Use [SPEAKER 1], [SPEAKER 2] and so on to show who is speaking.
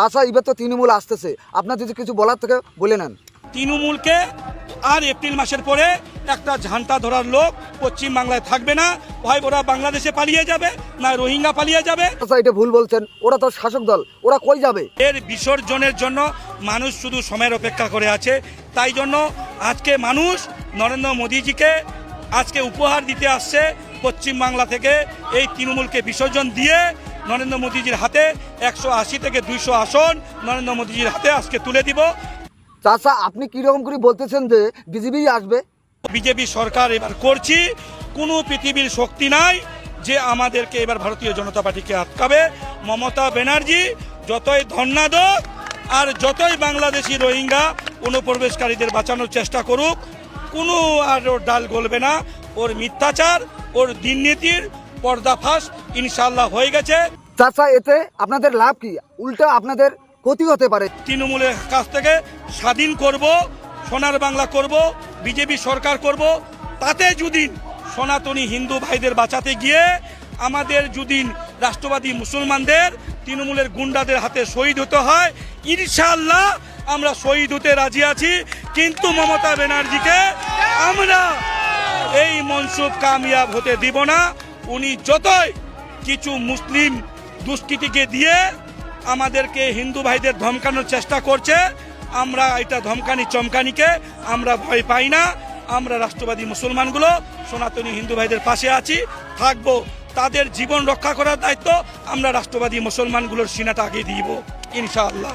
[SPEAKER 1] তাছাড়া এবার তো তৃণমূল আসতেছে, আপনার যদি কিছু বলার থেকে বলে নেন।
[SPEAKER 2] তৃণমূলকে আর এপ্রিল মাসের পরে একটা ঝান্টা ধরার লোক পশ্চিম বাংলায় থাকবে না। হয় ওরা বাংলাদেশে পালিয়ে যাবে, না রোহিঙ্গা পালিয়ে যাবে।
[SPEAKER 1] আচ্ছা, এটা ভুল বলছেন, ওরা তো শাসক দল, ওরা কই যাবে?
[SPEAKER 2] এর বিসর্জনের জন্য মানুষ শুধু সময়ের অপেক্ষা করে আছে। তাই জন্য আজকে মানুষ নরেন্দ্র মোদীজিকে আজকে উপহার দিতে আসছে পশ্চিম বাংলা থেকে। এই তৃণমূলকে বিসর্জন দিয়ে নরেন্দ্র মোদীজির হাতে 180 থেকে 200 আসন নরেন্দ্র মোদীজির হাতে আজকে তুলে দিব।
[SPEAKER 1] চাচা, আপনি কিরকম করে বলতেছেন যে বিজেপি আসবে?
[SPEAKER 2] বিজেপি সরকার এবার করছি, কোনো পৃথিবীর শক্তি নাই যে আমাদেরকে এবার ভারতীয় জনতা পার্টিকে আটকাবে। মমতা ব্যানার্জি যতই ধর্ণা দেক আর যতই বাংলাদেশি রোহিঙ্গা অনুপ্রবেশকারীদের বাঁচানোর চেষ্টা করুক, কোনো আর ওর ডাল গলবে না। ওর মিথ্যাচার, ওর দুর্নীতির পর্দাফাশ ইনশাল্লাহ হয়ে গেছে।
[SPEAKER 1] চাচা, এতে আপনাদের লাভ কি? উল্টো আপনাদের ক্ষতি হতে পারে।
[SPEAKER 2] তৃণমূলের কাছ থেকে স্বাধীন করব, সোনার বাংলা করব, বিজেপি সরকার করব। তাতে যদি সনাতনী হিন্দু ভাইদের বাঁচাতে গিয়ে আমাদের যদি রাষ্ট্রবাদী মুসলমানদের তৃণমূলের গুন্ডাদের হাতে শহীদ হতে হয়, ইনশাআল্লাহ আমরা শহীদ হতে রাজি আছি। কিন্তু মমতা ব্যানার্জিকে আমরা এই মনসুব কামিয়াব হতে দিব না। উনি যতই কিছু মুসলিম দুষ্কৃতীকে দিয়ে আমাদেরকে হিন্দু ভাইদের ধমকানোর চেষ্টা করছে, আমরা এটা ধমকানি চমকানিকে আমরা ভয় পাই না। আমরা রাষ্ট্রবাদী মুসলমানগুলো সনাতনী হিন্দু ভাইদের পাশে আছি, থাকবো। তাদের জীবন রক্ষা করার দায়িত্ব আমরা রাষ্ট্রবাদী মুসলমানগুলোর সিনাটা আগে দিব ইনশাআল্লাহ।